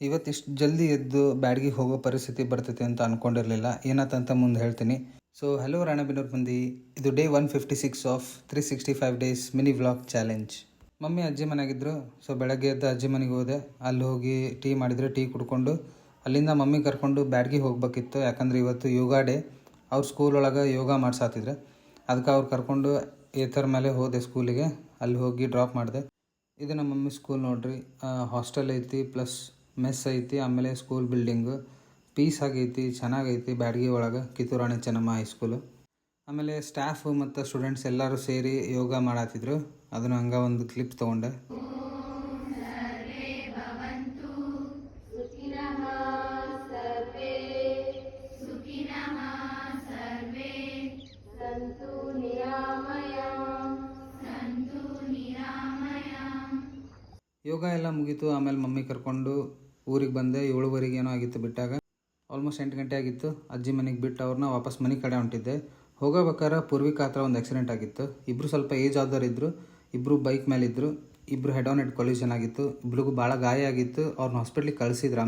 ಇವತ್ತಿಷ್ಟು ಜಲ್ದಿ ಎದ್ದು ಬ್ಯಾಡ್ಗಿಗೆ ಹೋಗೋ ಪರಿಸ್ಥಿತಿ ಬರ್ತೈತೆ ಅಂತ ಅಂದ್ಕೊಂಡಿರಲಿಲ್ಲ. ಏನಾತಂತ ಮುಂದೆ ಹೇಳ್ತೀನಿ. ಸೊ ಹಲೋ ರಾಣೆಬೆನ್ನೂರು ಮಂದಿ, ಇದು day 156 of 365 days mini vlog challenge. Mummy ಅಜ್ಜಿ ಮನೆಯಾಗಿದ್ದರು. ಸೊ ಬೆಳಗ್ಗೆ ಎದ್ದು ಅಜ್ಜಿ ಮನೆಗೆ ಹೋದೆ. ಅಲ್ಲಿ ಹೋಗಿ ಟೀ ಮಾಡಿದರೆ ಟೀ ಕುಡ್ಕೊಂಡು ಅಲ್ಲಿಂದ ಮಮ್ಮಿ ಕರ್ಕೊಂಡು ಬ್ಯಾಡ್ಗಿಗೆ ಹೋಗ್ಬೇಕಿತ್ತು. ಯಾಕಂದರೆ ಇವತ್ತು ಯೋಗ ಡೇ. ಅವ್ರ ಸ್ಕೂಲ್ ಒಳಗೆ ಯೋಗ ಮಾಡ್ಸಾತಿದ್ರು. ಅದಕ್ಕೆ ಅವ್ರು ಕರ್ಕೊಂಡು ಏತರ ಮೇಲೆ ಹೋದೆ ಸ್ಕೂಲಿಗೆ. ಅಲ್ಲಿ ಹೋಗಿ ಡ್ರಾಪ್ ಮಾಡಿದೆ. ಇದು ನಮ್ಮ ಮಮ್ಮಿ ಸ್ಕೂಲ್ ನೋಡ್ರಿ. ಹಾಸ್ಟೆಲ್ ಐತಿ, ಪ್ಲಸ್ ಮೆಸ್ ಐತಿ, ಆಮೇಲೆ ಸ್ಕೂಲ್ ಬಿಲ್ಡಿಂಗು ಪೀಸ್ ಆಗೈತಿ, ಚೆನ್ನಾಗೈತಿ. ಬ್ಯಾಡ್ಗಿ ಒಳಗೆ ಕಿತ್ತೂರು ರಾಣಿ ಚೆನ್ನಮ್ಮ ಹೈಸ್ಕೂಲು. ಆಮೇಲೆ ಸ್ಟಾಫು ಮತ್ತು ಸ್ಟೂಡೆಂಟ್ಸ್ ಎಲ್ಲರೂ ಸೇರಿ ಯೋಗ ಮಾಡತ್ತಿದ್ರು. ಅದನ್ನು ಹಂಗೆ ಒಂದು ಕ್ಲಿಪ್ ತೊಗೊಂಡೆ. ಯೋಗ ಎಲ್ಲ ಮುಗೀತು. ಆಮೇಲೆ ಮಮ್ಮಿ ಕರ್ಕೊಂಡು ಊರಿಗೆ ಬಂದೆ. 7:15 ಏನೋ ಆಗಿತ್ತು ಬಿಟ್ಟಾಗ. ಆಲ್ಮೋಸ್ಟ್ 8 ಗಂಟೆ ಆಗಿತ್ತು. ಅಜ್ಜಿ ಮನೆಗೆ ಬಿಟ್ಟು ಅವ್ರನ್ನ ವಾಪಸ್ ಮನೆ ಕಡೆ ಹೊಂಟಿದ್ದೆ. ಹೋಗೋಬೇಕಾದ್ರೆ ಪೂರ್ವಿಕಾ ಹತ್ರ ಒಂದು ಆಕ್ಸಿಡೆಂಟ್ ಆಗಿತ್ತು. ಇಬ್ಬರು ಸ್ವಲ್ಪ ಏಜ್ ಆದವ್ರು ಇದ್ದರು. ಇಬ್ಬರು ಬೈಕ್ ಮೇಲಿದ್ದರು. ಇಬ್ಬರು ಹೆಡ್ ಆನ್ ಹೆಡ್ ಕೊಲ್ಯೂಷನ್ ಆಗಿತ್ತು. ಇಬ್ರಿಗೂ ಭಾಳ ಗಾಯ ಆಗಿತ್ತು. ಅವ್ರನ್ನ ಹಾಸ್ಪಿಟ್ಲಿಗೆ ಕಳಿಸಿದ್ರು.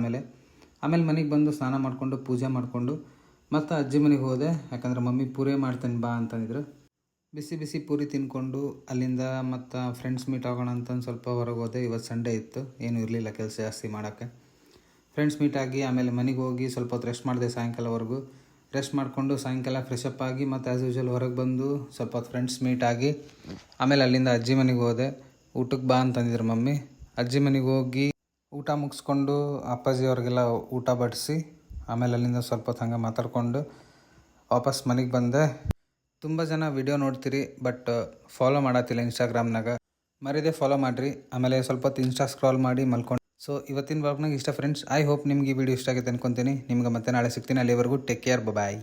ಆಮೇಲೆ ಮನೆಗೆ ಬಂದು ಸ್ನಾನ ಮಾಡಿಕೊಂಡು ಪೂಜೆ ಮಾಡಿಕೊಂಡು ಮತ್ತು ಅಜ್ಜಿ ಮನೆಗೆ ಹೋದೆ. ಯಾಕಂದ್ರೆ ಮಮ್ಮಿ ಪೂರಿ ಮಾಡ್ತೇನೆ ಬಾ ಅಂತಂದಿದ್ರು. ಬಿಸಿ ಬಿಸಿ ಪೂರಿ ತಿನ್ಕೊಂಡು ಅಲ್ಲಿಂದ ಮತ್ತು ಫ್ರೆಂಡ್ಸ್ ಮೀಟ್ ಆಗೋಣ ಅಂತಂದು ಸ್ವಲ್ಪ ಹೊರಗೆ ಹೋದೆ. ಇವತ್ತು ಸಂಡೇ ಇತ್ತು, ಏನೂ ಇರಲಿಲ್ಲ ಕೆಲಸ ಜಾಸ್ತಿ ಮಾಡೋಕ್ಕೆ. ಫ್ರೆಂಡ್ಸ್ ಮೀಟ್ ಆಗಿ ಆಮೇಲೆ ಮನೆಗೆ ಹೋಗಿ ಸ್ವಲ್ಪ ಹೊತ್ತು ರೆಸ್ಟ್ ಮಾಡಿದೆ. ಸಾಯಂಕಾಲವರೆಗೂ ರೆಸ್ಟ್ ಮಾಡಿಕೊಂಡು ಸಾಯಂಕಾಲ ಫ್ರೆಶಪ್ ಆಗಿ ಮತ್ತು ಆ್ಯಸ್ ಯೂಶುವಲ್ ಹೊರಗೆ ಬಂದು ಸ್ವಲ್ಪ ಹೊತ್ತು ಫ್ರೆಂಡ್ಸ್ ಮೀಟ್ ಆಗಿ ಆಮೇಲೆ ಅಲ್ಲಿಂದ ಅಜ್ಜಿ ಮನೆಗೆ ಹೋದೆ. ಊಟಕ್ಕೆ ಬಾ ಅಂತಂದಿದ್ರು ಮಮ್ಮಿ. ಅಜ್ಜಿ ಮನೆಗೆ ಹೋಗಿ ಊಟ ಮುಗಿಸ್ಕೊಂಡು ಅಪ್ಪಾಜಿ ಅವ್ರಿಗೆಲ್ಲ ಊಟ ಬಡಿಸಿ ಆಮೇಲೆ ಅಲ್ಲಿಂದ ಸ್ವಲ್ಪ ಹೊತ್ತು ಹಂಗೆ ಮಾತಾಡ್ಕೊಂಡು ವಾಪಸ್ ಮನೆಗೆ ಬಂದೆ. ತುಂಬ ಜನ ವಿಡಿಯೋ ನೋಡ್ತೀರಿ, ಬಟ್ ಫಾಲೋ ಮಾಡತ್ತಿಲ್ಲ ಇನ್ಸ್ಟಾಗ್ರಾಮ್ನಾಗ. ಮರಿದೆ ಫಾಲೋ ಮಾಡಿರಿ. ಆಮೇಲೆ ಸ್ವಲ್ಪ ಹೊತ್ತು ಇನ್ಸ್ಟಾ ಸ್ಕ್ರಾಲ್ ಮಾಡಿ ಮಲ್ಕೊಂಡು. ಸೊ ಇವತ್ತಿನ ವ್ಲಾಗ್ನಾಗ ಇಷ್ಟ ಫ್ರೆಂಡ್ಸ್. ಐ ಹೋಪ್ ನಿಮ್ಗೆ ಈ ವಿಡಿಯೋ ಇಷ್ಟ ಆಗುತ್ತೆ ಅನ್ಕೊತೀನಿ. ನಿಮ್ಗೆ ಮತ್ತೆ ನಾಳೆ ಸಿಗ್ತೀನಿ. ಅಲ್ಲಿವರೆಗೂ ಟೇಕ್ ಕೇರ್, ಬಾಯ್.